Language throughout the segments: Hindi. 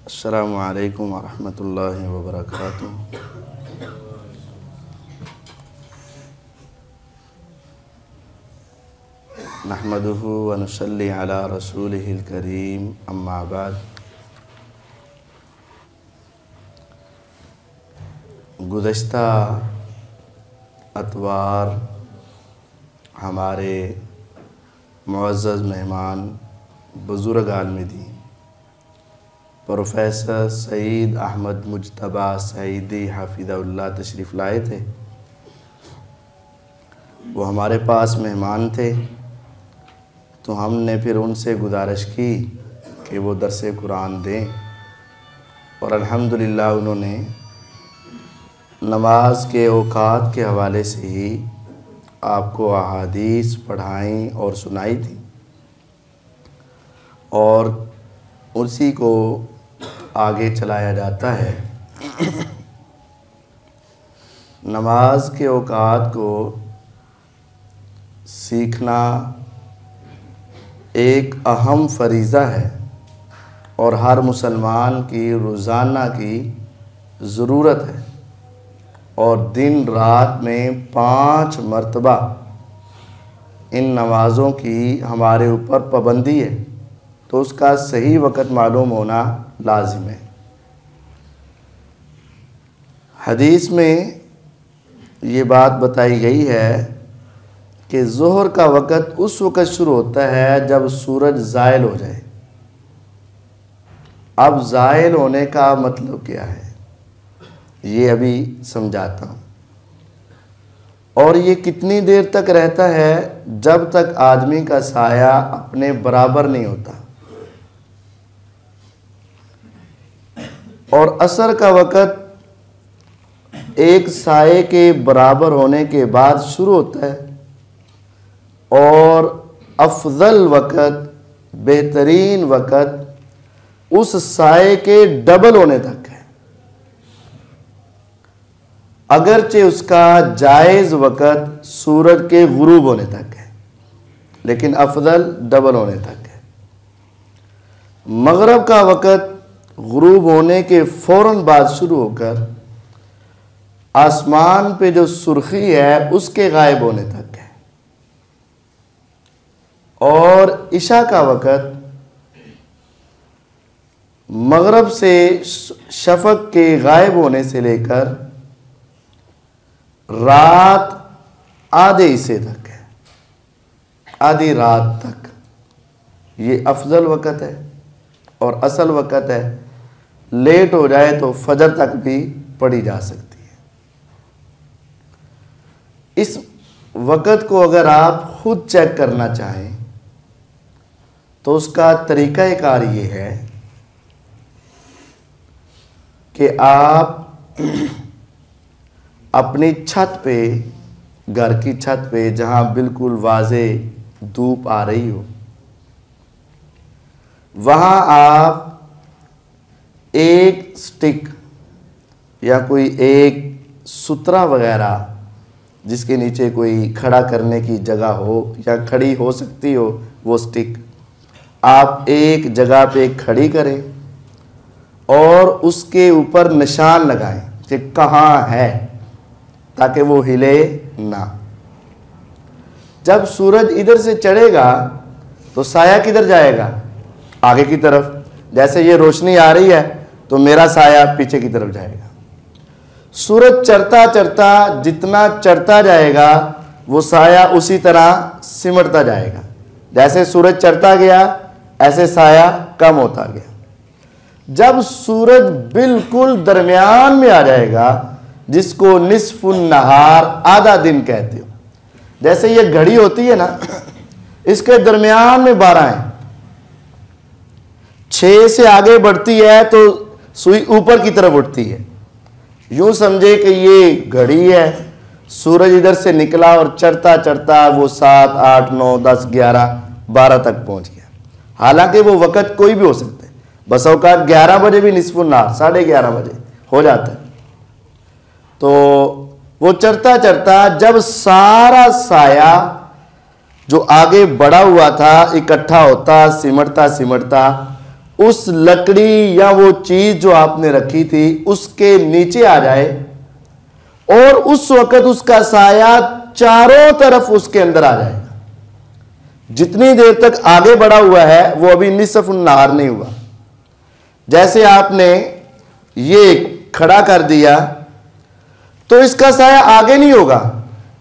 अस्सलामु अलैकुम वरहमतुल्लाहि वबरकातुहू। नहमदुहु व नुसल्ली अला रसूलिहिल करीम, अम्मा बाद। गुज़श्ता अतवार हमारे मुअज़्ज़ज़ मेहमान बुज़ुर्ग आलिम दीन प्रोफेसर सईद अहमद मुज्तबा सईदी हाफिज़हुल्लाह तशरीफ़ लाए थे। वो हमारे पास मेहमान थे, तो हमने फिर उनसे गुजारिश की कि वो दर्स कुरान दें, और अल्हम्दुलिल्लाह उन्होंने नमाज के औक़ात के हवाले से ही आपको अहादीस पढ़ाई और सुनाई थी, और उसी को आगे चलाया जाता है। नमाज के औक़ात को सीखना एक अहम फ़रीज़ा है और हर मुसलमान की रोज़ाना की ज़रूरत है, और दिन रात में 5 मरतबा इन नमाज़ों की हमारे ऊपर पाबंदी है, तो उसका सही वक़्त मालूम होना लाजिम है। हदीस में ये बात बताई गई है कि ज़ोहर का वक़्त उस वक़्त शुरू होता है जब सूरज ज़ायल हो जाए। अब ज़ायल होने का मतलब क्या है, ये अभी समझाता हूँ। और ये कितनी देर तक रहता है, जब तक आदमी का साया अपने बराबर नहीं होता। और असर का वक़्त एक साये के बराबर होने के बाद शुरू होता है, और अफजल वक़्त, बेहतरीन वक़्त उस साये के डबल होने तक है। अगरचे उसका जायज़ वक़्त सूरज के गुरूब होने तक है, लेकिन अफजल डबल होने तक है। मगरिब का वक़्त गुरूब होने के फ़ौरन बाद शुरू होकर आसमान पे जो सुर्खी है उसके गायब होने तक है। और इशा का वक़्त मगरिब से शफ़क़ के गायब होने से लेकर रात आधे हिस्से तक है, आधी रात तक। ये अफजल वक़्त है और असल वक़्त है। लेट हो जाए तो फजर तक भी पढ़ी जा सकती है। इस वक़्त को अगर आप खुद चेक करना चाहें तो उसका तरीक़ाकार ये है कि आप अपनी छत पे, घर की छत पे, जहाँ बिल्कुल वाज़े धूप आ रही हो, वहाँ आप एक स्टिक या कोई एक सुतरा वगैरह, जिसके नीचे कोई खड़ा करने की जगह हो या खड़ी हो सकती हो, वो स्टिक आप एक जगह पे खड़ी करें और उसके ऊपर निशान लगाएं कि कहाँ है, ताकि वो हिले ना। जब सूरज इधर से चढ़ेगा तो साया किधर जाएगा, आगे की तरफ। जैसे ये रोशनी आ रही है तो मेरा साया पीछे की तरफ जाएगा। सूरज चढ़ता चढ़ता जितना चढ़ता जाएगा वो साया उसी तरह सिमटता जाएगा। जैसे सूरज चढ़ता गया ऐसे साया कम होता गया। जब सूरज बिल्कुल दरमियान में आ जाएगा, जिसको निस्फुन नहार, आधा दिन कहते हो, जैसे ये घड़ी होती है ना, इसके दरमियान में 12 है। 6 से आगे बढ़ती है तो सुई ऊपर की तरफ उठती है। यूं समझे कि ये घड़ी है, सूरज इधर से निकला और चढ़ता चढ़ता वो 7, 8, 9, 10, 11, 12 तक पहुंच गया। हालांकि वो वक़्त कोई भी हो सकता है। बस औकात 11 बजे भी निस्फुन नहार, 11:30 बजे हो जाता है। तो वो चढ़ता चढ़ता जब सारा साया जो आगे बढ़ा हुआ था इकट्ठा होता, सिमटता सिमटता उस लकड़ी या वो चीज जो आपने रखी थी उसके नीचे आ जाए और उस वक्त उसका साया चारों तरफ उसके अंदर आ जाएगा। जितनी देर तक आगे बढ़ा हुआ है वो अभी निसफ नहार नहीं हुआ। जैसे आपने ये खड़ा कर दिया तो इसका साया आगे नहीं होगा,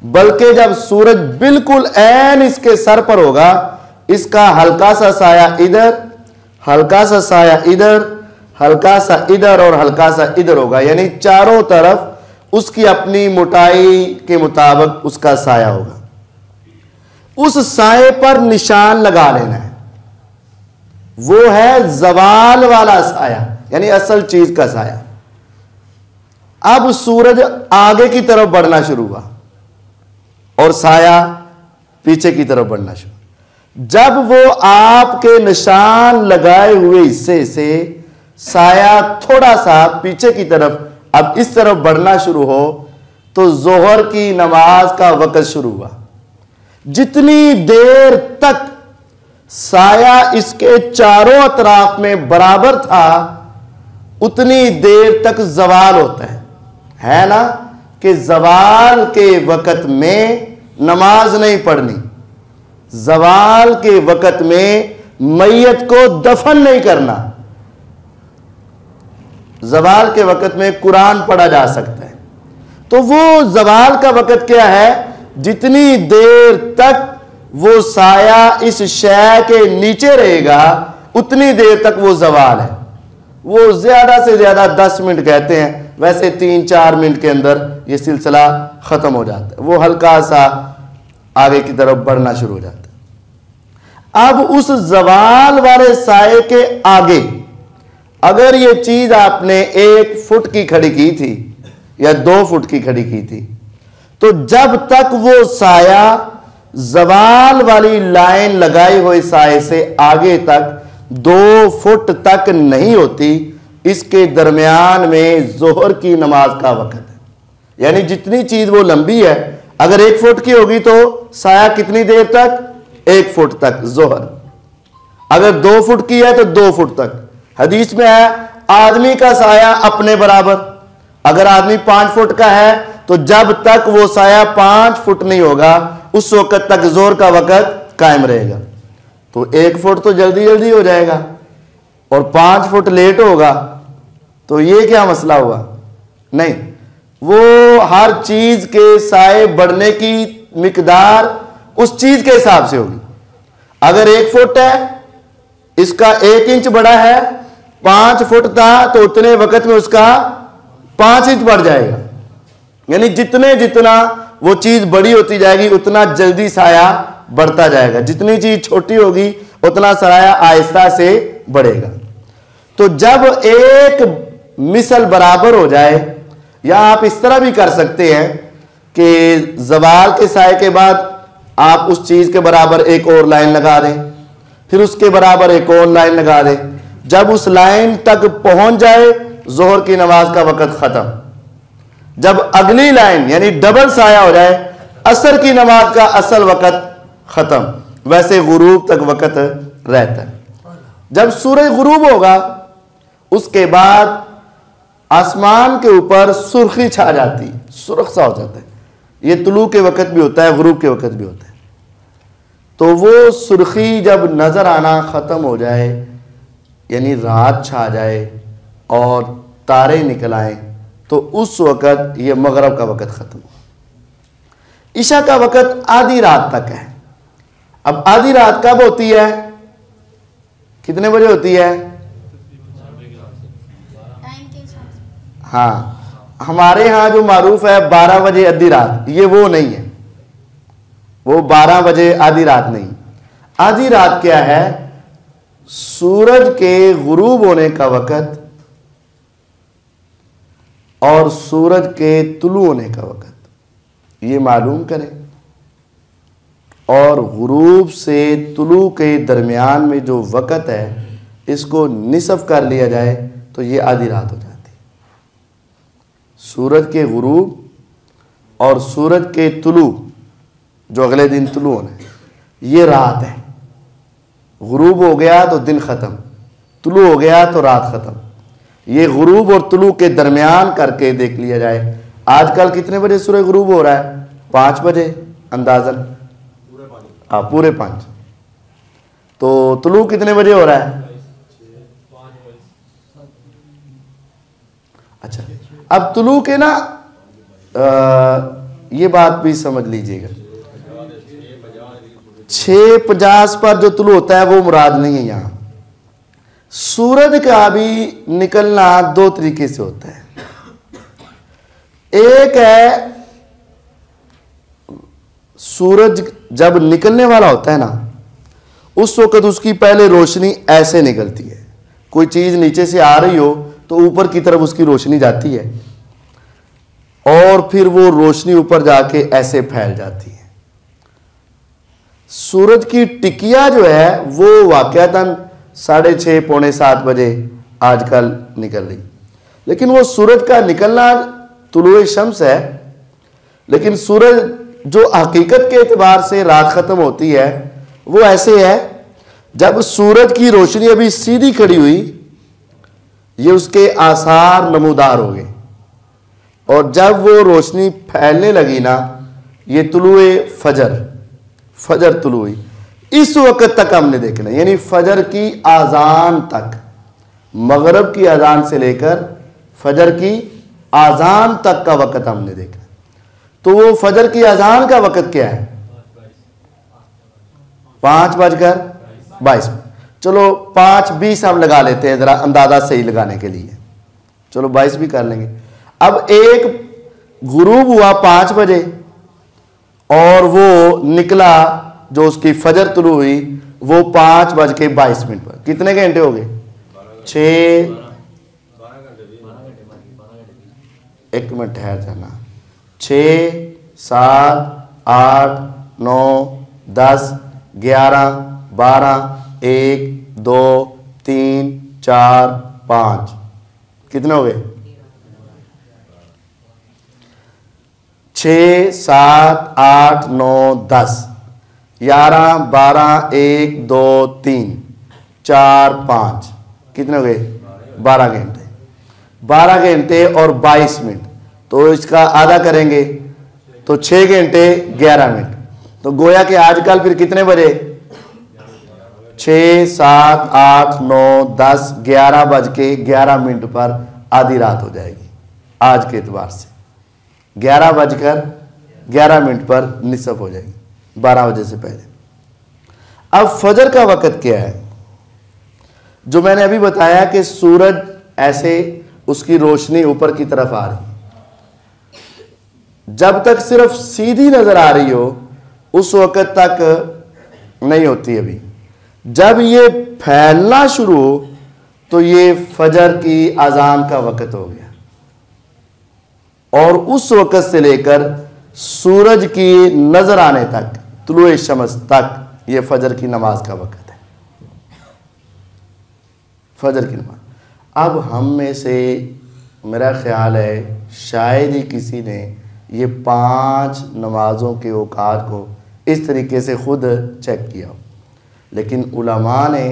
बल्कि जब सूरज बिल्कुल ऐन इसके सर पर होगा, इसका हल्का सा साया इधर, हल्का सा साया इधर, हल्का सा इधर और हल्का सा इधर होगा। यानी चारों तरफ उसकी अपनी मोटाई के मुताबिक उसका साया होगा। उस साए पर निशान लगा लेना है, वो है जवाल वाला साया, यानी असल चीज का साया। अब सूरज आगे की तरफ बढ़ना शुरू हुआ और साया पीछे की तरफ बढ़ना शुरू। जब वो आपके निशान लगाए हुए हिस्से से साया थोड़ा सा पीछे की तरफ अब इस तरफ बढ़ना शुरू हो तो जोहर की नमाज का वक्त शुरू हुआ। जितनी देर तक साया इसके चारों अतराफ में बराबर था उतनी देर तक जवाल होता है ना, कि जवाल के वक्त में नमाज नहीं पढ़नी, जवाल के वक्त में मैयत को दफन नहीं करना, जवाल के वक्त में कुरान पढ़ा जा सकता है। तो वो जवाल का वक्त क्या है, जितनी देर तक वो साया इस शय के नीचे रहेगा उतनी देर तक वो जवाल है। वो ज्यादा से ज्यादा 10 मिनट कहते हैं, वैसे 3-4 मिनट के अंदर ये सिलसिला खत्म हो जाता है, वो हल्का सा आगे की तरफ बढ़ना शुरू हो जाता है। अब उस जवाल वाले साये के आगे अगर ये चीज आपने 1 फुट की खड़ी की थी या 2 फुट की खड़ी की थी, तो जब तक वो साया जवाल वाली लाइन लगाई हुई साये से आगे तक 2 फुट तक नहीं होती, इसके दरमियान में जोहर की नमाज का वक्त है। यानी जितनी चीज वो लंबी है, अगर 1 फुट की होगी तो साया कितनी देर तक, 1 फुट तक जोहर। अगर 2 फुट की है तो 2 फुट तक। हदीस में है आदमी का साया अपने बराबर। अगर आदमी 5 फुट का है तो जब तक वो साया 5 फुट नहीं होगा उस वक्त तक जोर का वक्त कायम रहेगा। तो 1 फुट तो जल्दी जल्दी हो जाएगा और 5 फुट लेट होगा, तो ये क्या मसला हुआ? नहीं, वो हर चीज के साए बढ़ने की मिकदार उस चीज के हिसाब से होगी। अगर 1 फुट है, इसका 1 इंच बढ़ा है, 5 फुट था तो उतने वक्त में उसका 5 इंच बढ़ जाएगा। यानी जितना वो चीज बड़ी होती जाएगी उतना जल्दी साया बढ़ता जाएगा। जितनी चीज छोटी होगी उतना साया आहिस्ता से बढ़ेगा। तो जब एक मिसल बराबर हो जाए, या आप इस तरह भी कर सकते हैं कि जवाल के साए के बाद आप उस चीज के बराबर एक और लाइन लगा दें, फिर उसके बराबर एक और लाइन लगा दें। जब उस लाइन तक पहुंच जाए जोहर की नमाज का वक्त खत्म। जब अगली लाइन यानी डबल साया हो जाए असर की नमाज का असल वक्त खत्म। वैसे गुरूब तक वक्त रहता है। जब सूरज गुरूब होगा उसके बाद आसमान के ऊपर सुर्खी छा जाती, सुर्ख सा हो जाता है। ये तुलू के वक्त भी होता है, गुरूब के वक्त भी होता है। तो वो सुर्खी जब नजर आना खत्म हो जाए, यानी रात छा जाए और तारे निकल आए, तो उस वक्त ये मगरब का वक्त खत्म हुआ। ईशा का वक्त आधी रात तक है। अब आधी रात कब होती है, कितने बजे होती है? हाँ, हमारे यहां जो मारूफ है 12 बजे आधी रात, ये वो नहीं है। वो 12 बजे आधी रात नहीं। आधी रात क्या है? सूरज के गुरूब होने का वक्त और सूरज के तुलू होने का वक्त, ये मालूम करें। और गुरूब से तुलू के दरमियान में जो वक्त है इसको निसफ कर लिया जाए तो ये आधी रात हो जाती। सूरज के गुरूब और सूरज के तुलू, जो अगले दिन तुलू होना है, ये रात है। गुरूब हो गया तो दिन ख़त्म, तुलू हो गया तो रात खत्म। ये गुरूब और तुलू के दरमियान करके देख लिया जाए, आजकल कितने बजे सूरज गुरूब हो रहा है? 5 बजे अंदाजन, हाँ पूरे 5। तो तुलू कितने बजे हो रहा है? अच्छा, अब तुलू के ना ये बात भी समझ लीजिएगा, 6:50 पर जो तुलू होता है वो मुराद नहीं है। यहाँ सूरज का भी निकलना 2 तरीके से होता है। एक है सूरज जब निकलने वाला होता है ना, उस वक्त उसकी पहले रोशनी ऐसे निकलती है, कोई चीज नीचे से आ रही हो तो ऊपर की तरफ उसकी रोशनी जाती है और फिर वो रोशनी ऊपर जाके ऐसे फैल जाती है। सूरज की टिकिया जो है वो वाकयातन 6:30 पौने 7 बजे आजकल निकल रही, लेकिन वो सूरज का निकलना तुलुए शम्स है। लेकिन सूरज जो हकीकत के एतबार से रात खत्म होती है वो ऐसे है, जब सूरज की रोशनी अभी सीधी खड़ी हुई, ये उसके आसार नमूदार हो गए, और जब वो रोशनी फैलने लगी ना, ये तुलुए फजर तुलु हुई, इस वक्त तक हमने देखना, यानी फजर की आजान तक, मगरब की आजान से लेकर फजर की आजान तक का वक्त हमने देखना। तो वो फजर की आजान का वक्त क्या है? 5:22। चलो 5:20 हम लगा लेते हैं, जरा अंदाजा सही लगाने के लिए। चलो 22 भी कर लेंगे। अब एक गुरूब हुआ 5 बजे और वो निकला, जो उसकी फजर तुलू हुई वो 5:22 पर। कितने घंटे हो गए? 6। 1 मिनट ठहर जाना। 6, 7, 8, 9, 10, 11, 12, 1, 2, 3, 4, 5। कितने हो गए? 6, 7, 8, 9, 10, 11, 12, 1, 2, 3, 4, 5। कितने हो गए? 12 घंटे। 12 घंटे और 22 मिनट, तो इसका आधा करेंगे तो 6 घंटे 11 मिनट। तो गोया कि आजकल फिर कितने बजे? 6, 7, 8, 9, 10, 11 बज के 11 मिनट पर आधी रात हो जाएगी आज के एतबार से। 11 बजकर 11 मिनट पर निसफ हो जाएगी, 12 बजे से पहले। अब फजर का वक़्त क्या है? जो मैंने अभी बताया कि सूरज ऐसे उसकी रोशनी ऊपर की तरफ आ रही, जब तक सिर्फ सीधी नजर आ रही हो उस वक़्त तक नहीं होती अभी। जब ये फैलना शुरू हो तो ये फजर की अजान का वक़्त हो गया, और उस वक़्त से लेकर सूरज की नजर आने तक, तुलुए शम्स तक, ये फजर की नमाज का वक़्त है, फजर की नमाज। अब हम में से मेरा ख्याल है शायद ही किसी ने ये 5 नमाज़ों के औकात को इस तरीके से खुद चेक किया हो, लेकिन उलमा ने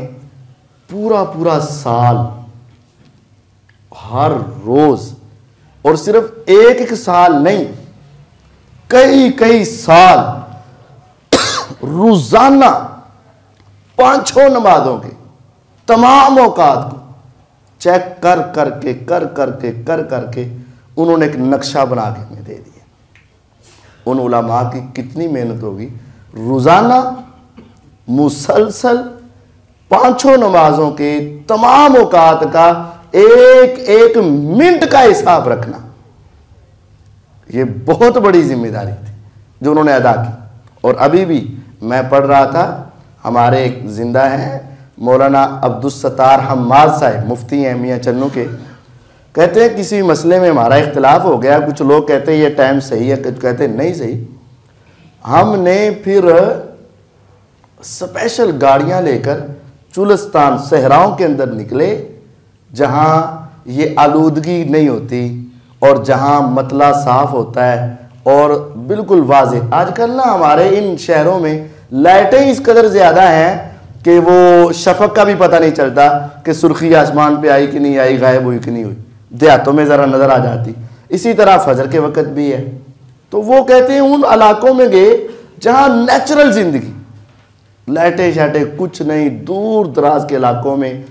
पूरा साल, हर रोज़, और सिर्फ एक साल नहीं, कई साल रोज़ाना 5-6 नमाजों के तमाम औकात को चेक कर करके उन्होंने एक नक्शा बना के हमें दे दिया। उन उलमा की कितनी मेहनत होगी, रोज़ाना मुसलसल 5-6 नमाजों के तमाम औकात का एक मिनट का हिसाब रखना। ये बहुत बड़ी जिम्मेदारी थी जो उन्होंने अदा की। और अभी भी मैं पढ़ रहा था, हमारे एक जिंदा हैं मौलाना अब्दुस्सत्तार हम्माद साहब, मुफ्ती हैं मियाँ चन्नू के, कहते हैं किसी मसले में हमारा इख्तिलाफ हो गया, कुछ लोग कहते हैं ये टाइम सही है, कुछ कहते हैं नहीं सही। हमने फिर स्पेशल गाड़ियां लेकर चुलिस्तान सहराओं के अंदर निकले, जहां ये आलूदगी नहीं होती और जहां मतला साफ होता है और बिल्कुल वाज़ेह। आजकल ना हमारे इन शहरों में लाइटें इस कदर ज़्यादा हैं कि वो शफक का भी पता नहीं चलता कि सुर्खी आसमान पे आई कि नहीं आई, गायब हुई कि नहीं हुई, देहातों में ज़रा नज़र आ जाती। इसी तरह फजर के वक़्त भी है। तो वो कहते हैं उन इलाकों में गए जहाँ नेचुरल ज़िंदगी, लाइटें शाइटें कुछ नहीं, दूर दराज के इलाकों में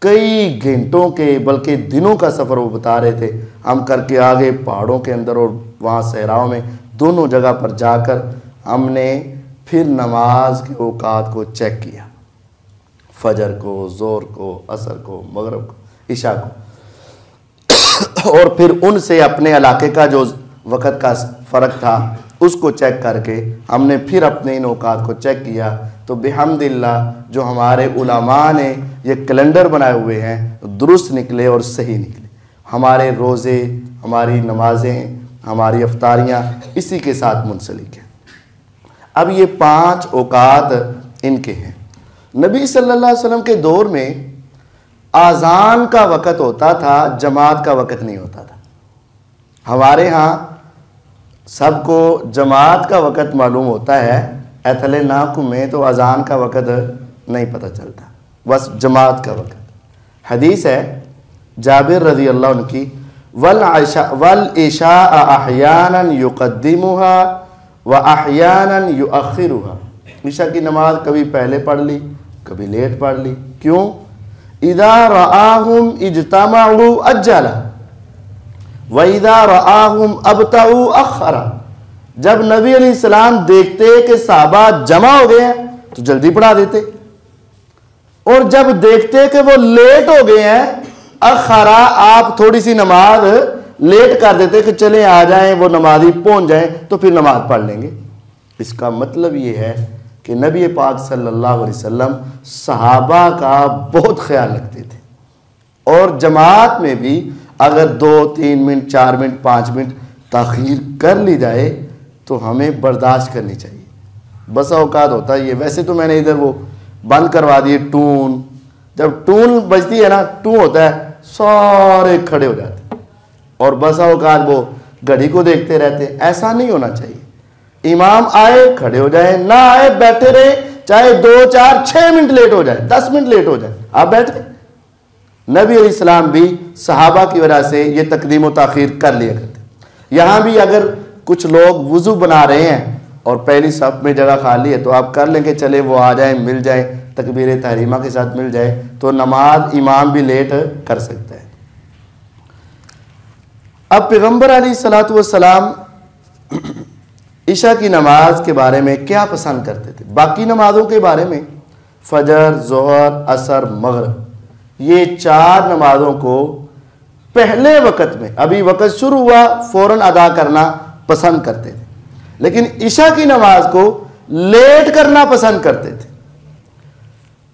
कई घंटों के बल्कि दिनों का सफ़र वो बता रहे थे हम करके आ गए पहाड़ों के अंदर और वहाँ सहराओं में, दोनों जगह पर जाकर हमने फिर नमाज के औकात को चेक किया, फजर को, ज़ोर को, असर को, मगरिब को, इशा को और फिर उनसे अपने इलाके का जो वक़्त का फ़र्क था उसको चेक करके हमने फिर अपने इन औकात को चेक किया। तो बिहम्दिल्लाह जो हमारे उलमा ने ये कैलेंडर बनाए हुए हैं दुरुस्त निकले और सही निकले। हमारे रोज़े, हमारी नमाजें, हमारी अफ्तारियाँ इसी के साथ मुंसलिक हैं। अब ये 5 औकात इनके हैं। नबी सल्लल्लाहु अलैहि वसल्लम के दौर में आज़ान का वक़्त होता था, जमात का वक़्त नहीं होता था। हमारे यहाँ सबको जमात का वक़्त मालूम होता है, एथले नाकु में तो अज़ान का वक़्त नहीं पता चलता, बस जमात का वक़्त। हदीस है जाबिर रज़ी अल्लाह अन्हु की, वल इशा अहयानन युक़द्दिमुहा व अहयानन युअख़िरुहा। इशा की नमाज कभी पहले पढ़ ली, कभी लेट पढ़ ली। क्यों? इदा रआहुम इज्तमाउ अज्जला व इदा रआहुम अबताउ अख़रा। जब नबी अलैहिस्सलाम देखते कि सहाबा जमा हो गए हैं तो जल्दी पढ़ा देते, और जब देखते कि वो लेट हो गए हैं अख़रा, आप थोड़ी सी नमाज लेट कर देते कि चले आ जाएं, वो नमाजी पहुंच जाएं तो फिर नमाज पढ़ लेंगे। इसका मतलब ये है कि नबी पाक सल्लल्लाहु अलैहि वसल्लम सहाबा का बहुत ख्याल रखते थे और जमात में भी अगर 2, 3 मिनट, 4 मिनट, 5 मिनट ताख़ीर कर ली जाए तो हमें बर्दाश्त करनी चाहिए। बस औकात होता है ये। वैसे तो मैंने इधर वो बंद करवा दिए टून, जब टून बजती है ना, टू होता है, सारे खड़े हो जाते और बस औकात वो घड़ी को देखते रहते। ऐसा नहीं होना चाहिए। इमाम आए खड़े हो जाए, ना आए बैठे रहे, चाहे 2, 4, 6 मिनट लेट हो जाए, 10 मिनट लेट हो जाए, आप बैठ गए। नबी अलैहिस्सलाम भी सहाबा की वजह से ये तकदीम व ताख़ीर कर लिया करते। यहाँ भी अगर कुछ लोग वुज़ू बना रहे हैं और पहली सफ में जगह खाली है तो आप कर लेंगे, चले वो आ जाए, मिल जाए, तकबीर तहरीमा के साथ मिल जाए तो नमाज इमाम भी लेट कर सकता है। अब पैगम्बर अलैहिस्सलातु वस्सलाम इशा की नमाज के बारे में क्या पसंद करते थे? बाकी नमाज़ों के बारे में फजर, ज़ोहर, असर, मगरिब, ये 4 नमाज़ों को पहले वक़्त में, अभी वक़्त शुरू हुआ फ़ौरन अदा करना पसंद करते थे, लेकिन इशा की नमाज को लेट करना पसंद करते थे।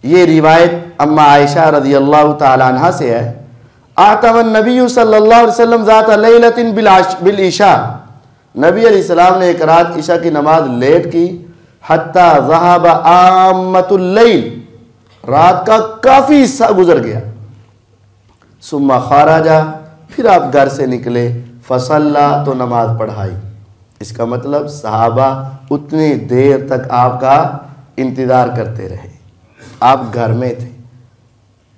ये रिवायत अम्मा आयशा रज़ी अल्लाह ताला अन्हा से है। आतमन नबी सल्लल्लाहु अलैहि वसल्लम ज़ात लैलतिन बिल इशा, नबी अलैहिस्सलाम ने एक रात इशा की नमाज लेट की, हत्ता ज़हब आम्मतुल लैल, रात का काफ़ी हिस्सा गुजर गया। सुम्मा खाराजा, फिर आप घर से निकले, फसल्ला, तो नमाज पढ़ाई। इसका मतलब सहाबा उतनी देर तक आपका इंतज़ार करते रहे। आप घर में थे,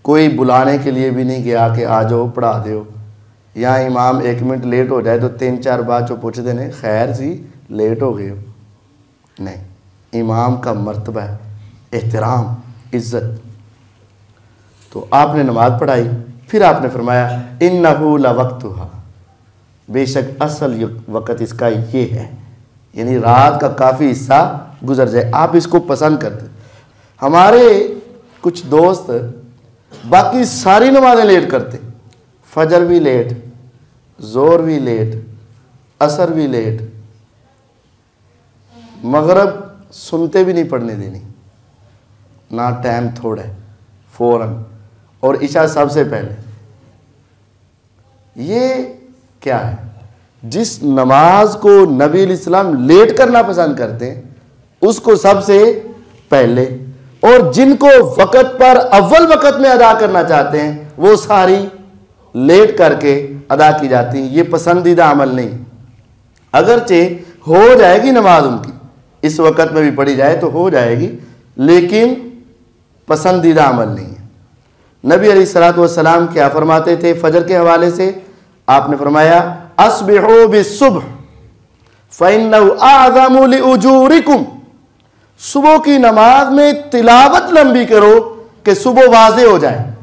कोई बुलाने के लिए भी नहीं गया कि आ जाओ पढ़ा दो। यहाँ इमाम 1 मिनट लेट हो जाए तो 3-4 बार जो पूछ देने, खैर जी लेट हो गए हो। नहीं, इमाम का मर्तबा है, एहतराम, इज़्ज़त। तो आपने नमाज पढ़ाई, फिर आपने फरमाया इन्नहु लवक्तुहा, बेशक असल वक़्त इसका ये है, यानी रात का काफ़ी हिस्सा गुजर जाए, आप इसको पसंद करते। हमारे कुछ दोस्त बाकी सारी नमाज़ें लेट करते, फजर भी लेट, ज़ोर भी लेट, असर भी लेट, मगरिब सुनते भी नहीं पढ़ने देनी, ना टाइम थोड़ा है, फ़ौरन, और इशा सबसे पहले। ये क्या है? जिस नमाज को नबी अलैहिस्सलाम लेट करना पसंद करते हैं उसको सबसे पहले, और जिनको वक़्त पर अव्वल वक़्त में अदा करना चाहते हैं वो सारी लेट करके अदा की जाती हैं। ये पसंदीदा अमल नहीं। अगरचे हो जाएगी नमाज उनकी, इस वक़्त में भी पढ़ी जाए तो हो जाएगी, लेकिन पसंदीदा अमल नहीं है। नबी अलैहिस्सलातु वस्सलाम क्या फरमाते थे फजर के हवाले से? आपने फरमाया अस्बिहू बिस्सुब्ह फ़इन्नहु अअज़मु लिउजूरिकुम। सुबह की नमाज में तिलावत लंबी करो कि सुबह वाज़े हो जाए,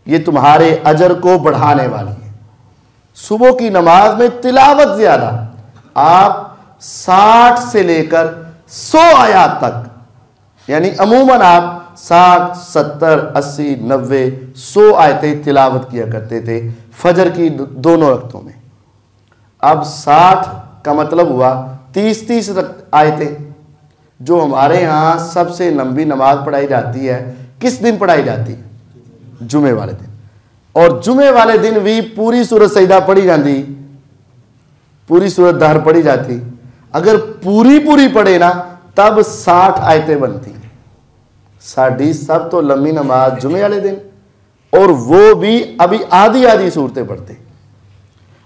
ये तुम्हारे अजर को बढ़ाने वाली है। सुबह की नमाज में तिलावत ज्यादा, आप 60 से लेकर 100 आयात तक, यानी अमूमन आप 60, 70, 80, 90, 100 आयतें तिलावत किया करते थे फजर की दोनों रक्तों में। अब 60 का मतलब हुआ 30-30 आयतें। जो हमारे यहाँ सबसे लंबी नमाज पढ़ाई जाती है किस दिन पढ़ाई जाती है? जुमे वाले दिन। और जुमे वाले दिन भी पूरी सूरत सजदा पढ़ी जाती, पूरी सूरत दहर पढ़ी जाती। अगर पूरी पढ़े ना तब 60 आयतें बनती। साड़ी सब तो लंबी नमाज जुमे वाले दिन, और वो भी अभी आधी सूरतें पढ़ते।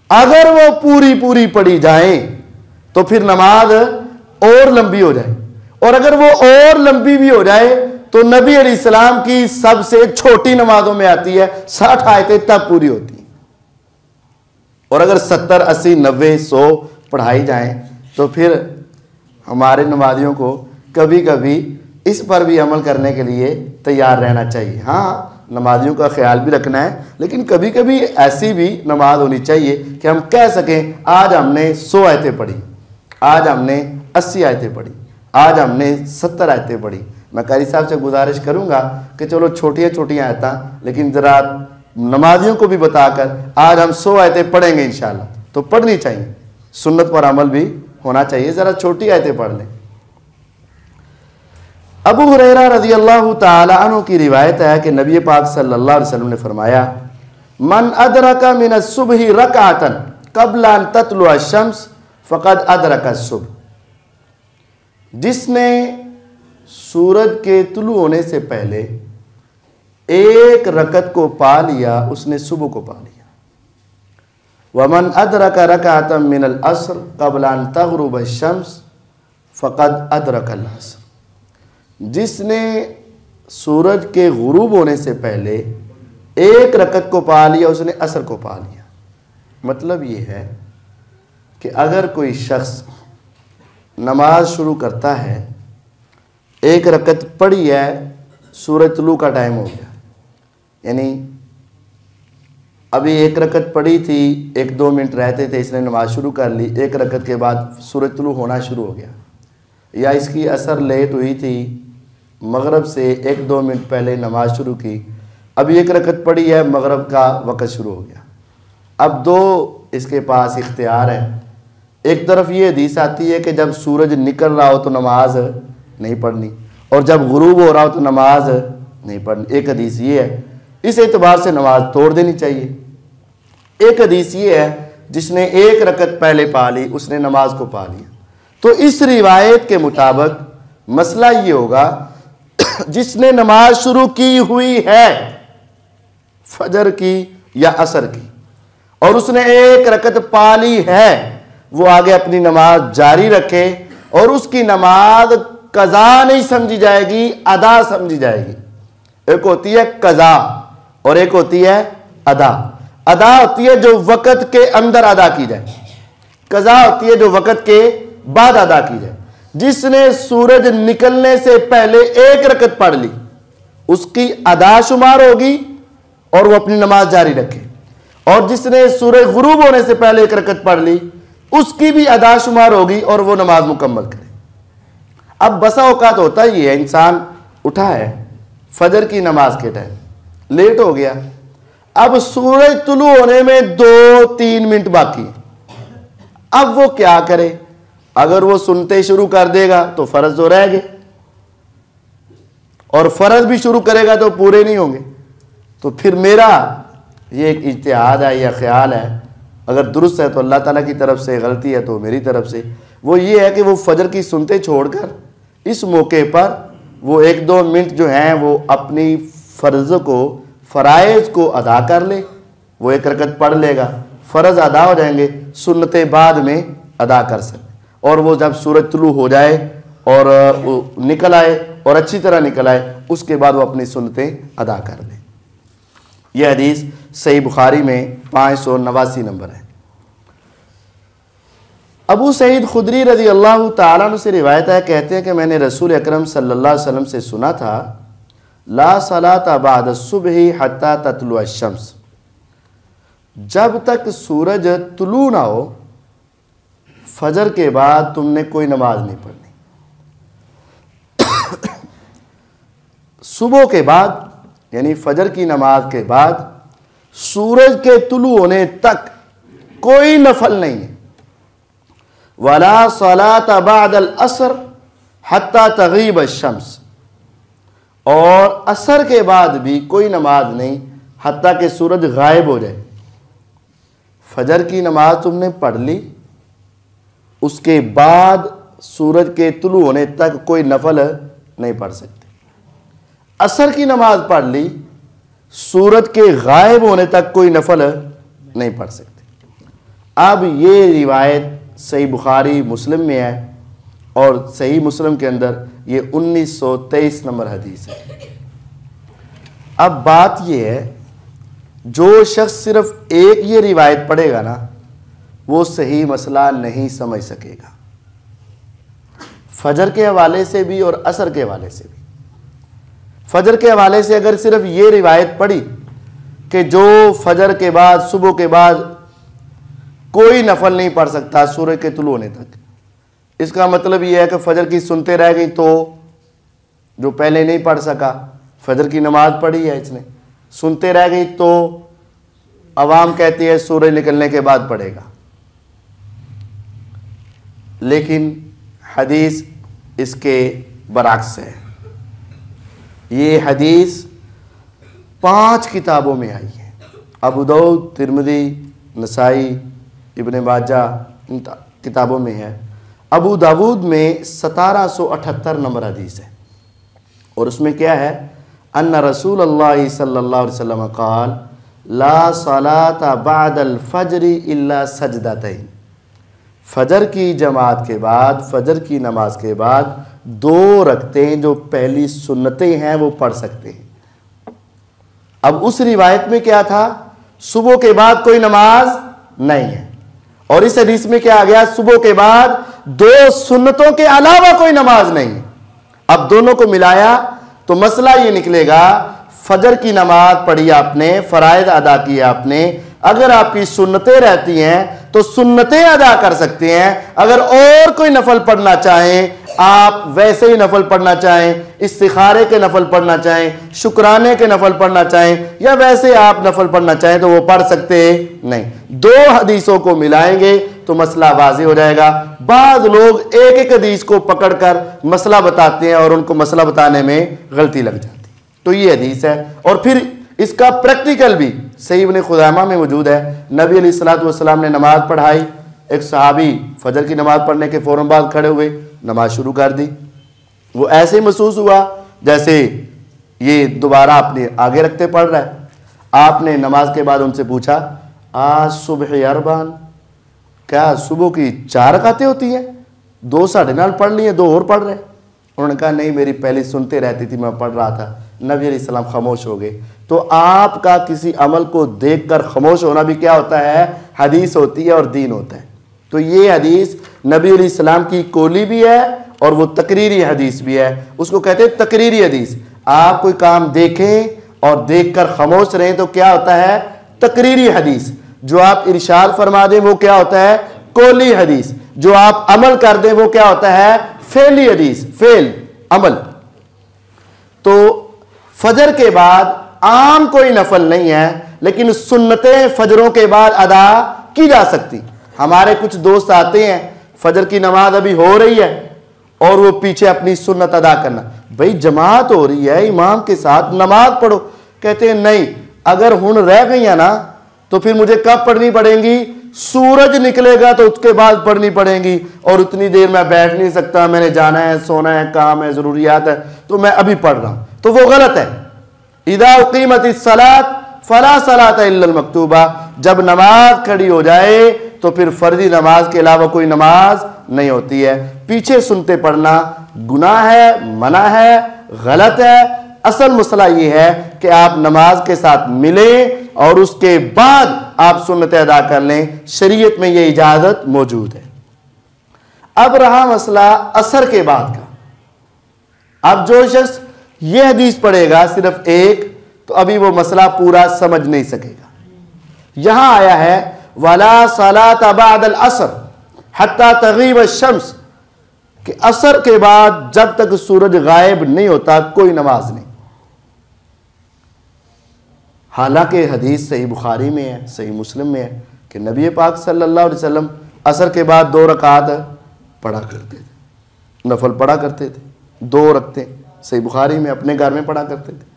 अगर वो पूरी पढ़ी जाए तो फिर नमाज और लंबी हो जाए, और अगर वो और लंबी भी हो जाए तो नबी अलैहिस्सलाम की सबसे छोटी नमाजों में आती है 60 आयतें तब पूरी होती हैं। और अगर 70, 80, 90, 100 पढ़ाई जाए तो फिर हमारे नमाजियों को कभी कभी इस पर भी अमल करने के लिए तैयार रहना चाहिए। हाँ, नमाजियों का ख्याल भी रखना है, लेकिन कभी कभी ऐसी भी नमाज होनी चाहिए कि हम कह सकें आज हमने 100 आयतें पढ़ी, आज हमने 80 आयतें पढ़ी, आज हमने 70 आयतें पढ़ी। मैं कारी साहब से गुजारिश करूंगा कि चलो छोटी आयतें, लेकिन ज़रा नमाजियों को भी बताकर आज हम 100 आयतें पढ़ेंगे इंशाल्लाह, तो पढ़नी चाहिए। सुन्नत पर अमल भी होना चाहिए, ज़रा छोटी आयतें पढ़ लें। अबू हुरैरा रज़ियल्लाहु ताला अन्हु की रिवायत है कि नबी पाक सल्लल्लाहु अलैहि वसल्लम ने फरमाया मन अदरका मिन सुबही रकातन क़ब्ल अन तत्लुअ अश-शम्स फ़क़द अदरका सुबह। जिसने सूरज के तुलू होने से पहले एक रकत को पा लिया उसने सुबह को पा लिया। वमन अदरका रकातन मिनल अस्र क़ब्ल अन तग़रुब अश-शम्स फ़क़द अदरकल अस्र। जिसने सूरज के गुरूब होने से पहले एक रकत को पा लिया उसने असर को पा लिया। मतलब ये है कि अगर कोई शख्स नमाज शुरू करता है, एक रकत पढ़ी है, सूरज तुलू का टाइम हो गया, यानी अभी एक रकत पढ़ी थी, 1-2 मिनट रहते थे, इसने नमाज शुरू कर ली, एक रकत के बाद सूरज तुलू होना शुरू हो गया, या इसकी असर लेट हुई थी, मगरब से 1-2 मिनट पहले नमाज शुरू की, अभी एक रकत पढ़ी है, मगरब का वक़्त शुरू हो गया। अब 2 इसके पास इख्तियार है। एक तरफ ये हदीस आती है कि जब सूरज निकल रहा हो तो नमाज नहीं पढ़नी, और जब गुरूब हो रहा हो तो नमाज नहीं पढ़नी। एक हदीस ये है, इस एतबार से नमाज तोड़ देनी चाहिए। एक हदीस ये है जिसने एक रकत पहले पा ली उसने नमाज को पा लिया। तो इस रिवायत के मुताबिक मसला ये होगा जिसने नमाज शुरू की हुई है फजर की या असर की और उसने एक रकत पा ली है, वो आगे अपनी नमाज जारी रखे और उसकी नमाज कज़ा नहीं समझी जाएगी, अदा समझी जाएगी। एक होती है कज़ा और एक होती है अदा। अदा होती है जो वक़्त के अंदर अदा की जाए, कज़ा होती है जो वक़्त के बाद अदा की जाए। जिसने सूरज निकलने से पहले एक रकत पढ़ ली उसकी अदा शुमार होगी और वो अपनी नमाज जारी रखे, और जिसने सूरज गुरूब होने से पहले एक रकत पढ़ ली उसकी भी अदा शुमार होगी और वो नमाज मुकम्मल करे। अब बसा औकात होता ही है, इंसान उठा है फजर की नमाज के टाइम, लेट हो गया, अब सूरज तुलू होने में 2-3 मिनट बाकी है, अब वो क्या करे? अगर वो सुनते शुरू कर देगा तो फर्ज तो रह गए, और फर्ज भी शुरू करेगा तो पूरे नहीं होंगे। तो फिर मेरा ये एक इज्तिहाद है या ख्याल है, अगर दुरुस्त है तो अल्लाह ताला की तरफ से, गलती है तो मेरी तरफ से, वो ये है कि वो फजर की सुनते छोड़कर इस मौके पर वो 1-2 मिनट जो हैं वो अपनी फ़र्ज़ को, फ़राइज़ को अदा कर ले। वो एक रकत पढ़ लेगा, फ़र्ज़ अदा हो जाएंगे, सुन्नतें बाद में अदा कर सके। और वो जब सूरज तुलू हो जाए और वो निकल आए और अच्छी तरह निकल आए, उसके बाद वो अपनी सुन्नतें अदा कर लें। यह हदीस सही बुखारी में 589 नंबर है। अबू सईद खुदरी रज़ी अल्लाह ताला अन्हु से रिवायत है, कहते हैं कि मैंने रसूल अकरम सल्लल्लाहु अलैहि वसल्लम से सुना था, ला सलाता बाद सुबही हत्ता ततलु अश-शम्स, जब तक सूरज तुलू ना हो फजर के बाद तुमने कोई नमाज नहीं पढ़नी। सुबह के बाद यानी फजर की नमाज के बाद सूरज के तुलू होने तक कोई नफल नहीं है। वला सलात बादल असर हत्ता तगीब अश-शम्स, और असर के बाद भी कोई नमाज नहीं हत्ता कि सूरज गायब हो जाए। फजर की नमाज तुमने पढ़ ली, उसके बाद सूरज के तुलू होने तक कोई नफल नहीं पढ़ सकते। असर की नमाज पढ़ ली, सूरज के गायब होने तक कोई नफल नहीं पढ़ सकते। अब ये रिवायत सही बुखारी मुस्लिम में है और सही मुस्लिम के अंदर ये 1923 नंबर हदीस है। अब बात ये है, जो शख्स सिर्फ एक ये रिवायत पढ़ेगा ना, वो सही मसला नहीं समझ सकेगा, फजर के हवाले से भी और असर के हवाले से भी। फजर के हवाले से अगर सिर्फ ये रिवायत पढ़ी कि जो फजर के बाद सुबह के बाद कोई नफल नहीं पढ़ सकता सूरज के तुलू होने तक, इसका मतलब ये है कि फजर की सुनते रह गई, तो जो पहले नहीं पढ़ सका फजर की नमाज पढ़ी है इसने, सुनते रह गई, तो अवाम कहती है सूरज निकलने के बाद पढ़ेगा। लेकिन हदीस इसके बरअक्स है। ये हदीस 5 किताबों में आई है, अबू दाऊद, तिरमिज़ी, नसाई, इब्न माजाह, इन किताबों में है। अबू दाऊद में 1778 नंबर हदीस है और उसमें क्या है, अन्ना रसूलुल्लाह सल्लल्लाहु अलैहि वसल्लम क़ाल ला सलाता बादल फजरी इल्ला सजदतैन, फजर की जमात के बाद, फजर की नमाज के बाद 2 रकतें जो पहली सुन्नतें हैं वो पढ़ सकते हैं। अब उस रिवायत में क्या था, सुबह के बाद कोई नमाज नहीं है, और इस हदीस में क्या आ गया, सुबह के बाद 2 सुन्नतों के अलावा कोई नमाज नहीं है। अब दोनों को मिलाया तो मसला ये निकलेगा, फजर की नमाज पढ़ी आपने, फराइज अदा किए आपने, अगर आपकी सुन्नतें रहती हैं तो सुन्नतें अदा कर सकते हैं। अगर और कोई नफल पढ़ना चाहें, आप वैसे ही नफल पढ़ना चाहें, इस्तिखारे के नफल पढ़ना चाहें, शुक्राने के नफल पढ़ना चाहें, या वैसे आप नफल पढ़ना चाहें तो वो पढ़ सकते नहीं। 2 हदीसों को मिलाएंगे तो मसला वाज़ेह हो जाएगा। बाद लोग एक एक हदीस को पकड़कर मसला बताते हैं और उनको मसला बताने में गलती लग जाती है। तो ये हदीस है, और फिर इसका प्रैक्टिकल भी सही इब्न खुज़ैमा में मौजूद है। नबी अलैहिस्सलातु वस्सलाम ने नमाज पढ़ाई, एक सहाबी फजर की नमाज पढ़ने के फ़ौरन बाद खड़े हुए, नमाज शुरू कर दी। वो ऐसे महसूस हुआ जैसे ये दोबारा अपने आगे रखते पढ़ रहा है। आपने नमाज के बाद उनसे पूछा, आज सुबह अरबान, क्या सुबह की 4 रकातें होती हैं? 2 साढ़े नाल पढ़ लिए, 2 और पढ़ रहे। उन्होंने कहा नहीं, मेरी पहली सुनते रहती थी, मैं पढ़ रहा था। नबी अलैहिस्सलाम खामोश हो गए। तो आपका किसी अमल को देखकर खामोश होना भी क्या होता है, हदीस होती है और दीन होता है। तो ये हदीस नबी अलैहिस्सलाम की कौली भी है और वो तकरीरी हदीस भी है। उसको कहते हैं तकरीरी हदीस। आप कोई काम देखें और देखकर खामोश रहें तो क्या होता है, तकरीरी हदीस। जो आप इरशाद फरमा दें वो क्या होता है, कौली हदीस। जो आप अमल कर दें वो क्या होता है, फेली हदीस, फेल अमल। तो फजर के बाद आम कोई नफल नहीं है, लेकिन सुन्नतें फजरों के बाद अदा की जा सकती। हमारे कुछ दोस्त आते हैं, फजर की नमाज अभी हो रही है और वो पीछे अपनी सुन्नत अदा करना, भाई जमात हो रही है, इमाम के साथ नमाज पढ़ो। कहते हैं नहीं, अगर हुन रह गई है ना तो फिर मुझे कब पढ़नी पड़ेंगी, सूरज निकलेगा तो उसके बाद पढ़नी पड़ेंगी, और उतनी देर मैं बैठ नहीं सकता, मैंने जाना है, सोना है, काम है, जरूरियात है, तो मैं अभी पढ़ रहा हूं। तो वो गलत है। इदा उक़ीमतिस सलात फला सलात इल्लल मक्तूबा, जब नमाज खड़ी हो जाए तो फिर फर्जी नमाज के अलावा कोई नमाज नहीं होती है। पीछे सुनते पढ़ना गुनाह है, मना है, गलत है। असल मसला ये है कि आप नमाज के साथ मिलें और उसके बाद आप सुन्नतें अदा कर लें। शरीयत में ये इजाजत मौजूद है। अब रहा मसला असर के बाद का। अब जो शख्स ये हदीस पढ़ेगा सिर्फ एक, तो अभी वो मसला पूरा समझ नहीं सकेगा। यहां आया है वला सलात बअदल असर हत्ता तगीब शम्स, कि असर के बाद जब तक सूरज गायब नहीं होता कोई नमाज नहीं। हालांकि हदीस सही बुखारी में है, सही मुस्लिम में है कि नबी पाक सल्लल्लाहु अलैहि वसल्लम असर के बाद 2 रकात पढ़ा करते थे, नफल पढ़ा करते थे, 2 रखते सही बुखारी में अपने घर में पढ़ा करते थे।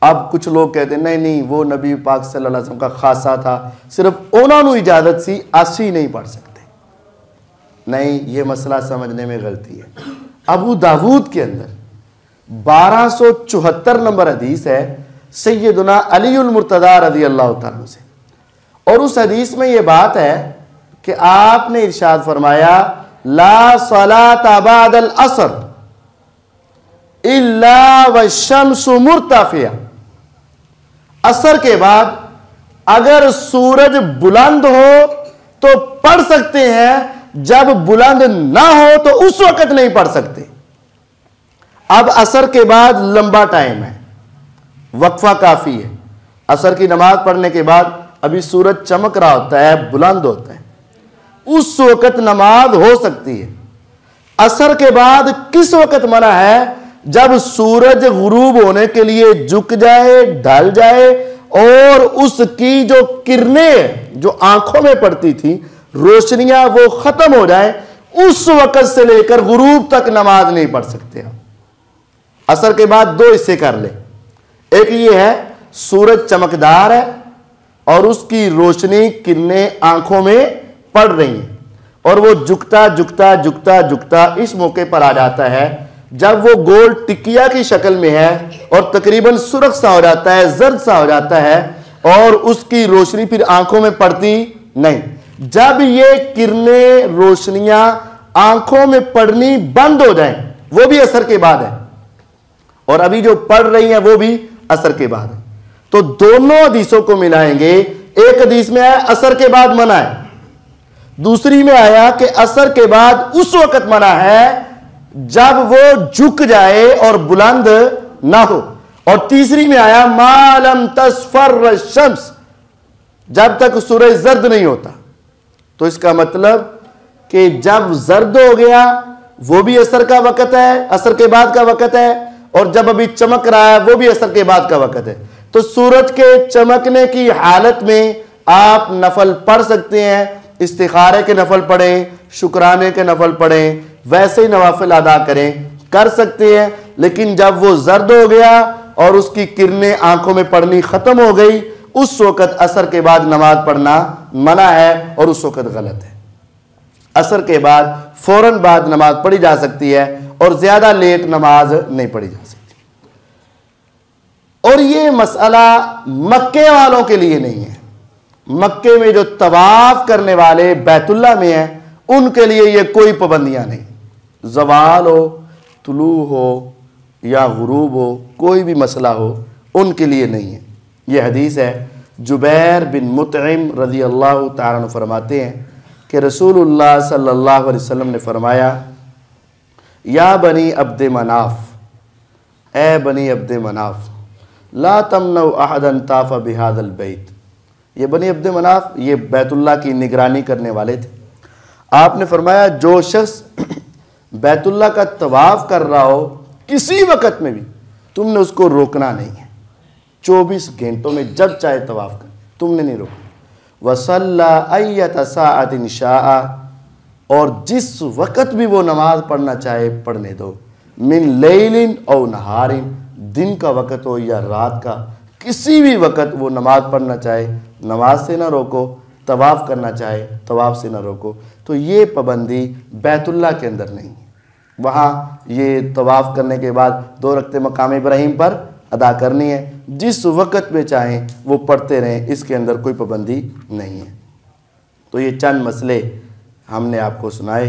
अब कुछ लोग कहते हैं नहीं नहीं वो नबी पाक सल्लल्लाहु अलैहि वसल्लम का खासा था, सिर्फ उन्होंने इजाजत सी, असी नहीं पढ़ सकते। नहीं, ये मसला समझने में गलती है। अबू दाऊद के अंदर 1274 नंबर हदीस है सैयदुना अलीउल मुर्तदा रज़ी अल्लाह तआला से, और उस हदीस में यह बात है कि आपने इरशाद फरमाया ला सलात बअदल असर इल्ला वशम्सु मुर्तफिया। असर के बाद अगर सूरज बुलंद हो तो पढ़ सकते हैं, जब बुलंद ना हो तो उस वक्त नहीं पढ़ सकते। अब असर के बाद लंबा टाइम है, वक्फा काफी है। असर की नमाज पढ़ने के बाद अभी सूरज चमक रहा होता है, बुलंद होता है, उस वक्त नमाज हो सकती है। असर के बाद किस वक्त मना है? जब सूरज गुरूब होने के लिए झुक जाए, ढल जाए, और उसकी जो किरणें जो आंखों में पड़ती थी, रोशनियां, वो खत्म हो जाए, उस वक्त से लेकर गुरूब तक नमाज नहीं पढ़ सकते आप। असर के बाद 2 हिस्से कर ले। एक ये है सूरज चमकदार है और उसकी रोशनी किरणें आंखों में पड़ रही हैं, और वो झुकता झुकता झुकता झुकता इस मौके पर आ जाता है जब वो गोल टिकिया की शक्ल में है और तकरीबन सुर्ख सा हो जाता है, जर्द सा हो जाता है, और उसकी रोशनी फिर आंखों में पड़ती नहीं। जब ये किरणें रोशनियां आंखों में पड़नी बंद हो जाएं, वो भी असर के बाद है, और अभी जो पढ़ रही है वो भी असर के बाद है। तो दोनों हदीसों को मिलाएंगे। एक हदीस में आया असर के बाद मना है, दूसरी में आया कि असर के बाद उस वक्त मना है जब वो झुक जाए और बुलंद ना हो, और तीसरी में आया मालम तस्फर शम्स, जब तक सूरज जर्द नहीं होता। तो इसका मतलब कि जब जर्द हो गया वो भी असर का वक्त है, असर के बाद का वक्त है, और जब अभी चमक रहा है वो भी असर के बाद का वक्त है। तो सूरज के चमकने की हालत में आप नफल पढ़ सकते हैं, इस्तिखारे के नफल पढ़ें, शुक्राने के नफल पढ़ें, वैसे ही नवाफिल अदा करें, कर सकते हैं। लेकिन जब वो जर्द हो गया और उसकी किरणें आंखों में पड़नी खत्म हो गई, उस वक्त असर के बाद नमाज पढ़ना मना है और उस वक्त गलत है। असर के बाद फौरन बाद नमाज पढ़ी जा सकती है और ज्यादा लेट नमाज नहीं पढ़ी जा सकती। और ये मसला मक्के वालों के लिए नहीं है। मक्के में जो तवाफ करने वाले बैतुल्ला में हैं उनके लिए ये कोई पाबंदियां नहीं। ज़वाल हो, तुलू हो या गुरूब हो, कोई भी मसला हो, उनके लिए नहीं है। ये हदीस है जुबैर बिन मुतइम रज़ी अल्लाह तआला अन्हु फरमाते हैं कि रसूलुल्लाह सल्लल्लाहु अलैहि वसल्लम ने फरमाया या बनी अब्द मनाफ, ए बनी अब्द मनाफ, ला तमनउ अहदन ताफ़ बिहादल बैत। ये बनी अब्द मनाफ ये बैतुल्ला की निगरानी करने वाले थे। आपने फरमाया जो शख्स बैतुल्ला का तवाफ कर रहा हो किसी वक्त में भी, तुमने उसको रोकना नहीं है। 24 घंटों में जब चाहे तवाफ कर, तुमने नहीं रोकना। वसल्ला अय्यत साअतिन शाआ, और जिस वक़्त भी वो नमाज पढ़ना चाहे पढ़ने दो। मिन लैलिन औ नहारिन, दिन का वक़्त हो या रात का, किसी भी वक़्त वो नमाज पढ़ना चाहे नमाज से ना रोको, तवाफ़ करना चाहे तवाफ़ से ना रोको। तो ये पाबंदी बैतुल्ला के अंदर नहीं है। वहाँ ये तवाफ़ करने के बाद 2 रकते मकाम इब्राहिम पर अदा करनी है, जिस वक़्त में चाहें वो पढ़ते रहें, इसके अंदर कोई पाबंदी नहीं है। तो ये चंद मसले हमने आपको सुनाए।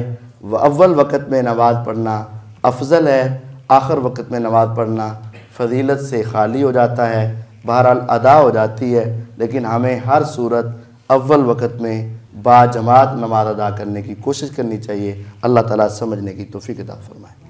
अव्वल वक़्त में नमाज़ पढ़ना अफजल है, आखिर वक़्त में नमाज़ पढ़ना फजीलत से खाली हो जाता है, बहरहाल अदा हो जाती है, लेकिन हमें हर सूरत अव्वल वक़्त में बाजमात नमाज अदा करने की कोशिश करनी चाहिए। अल्लाह ताला समझने की तौफीक अता फरमाए।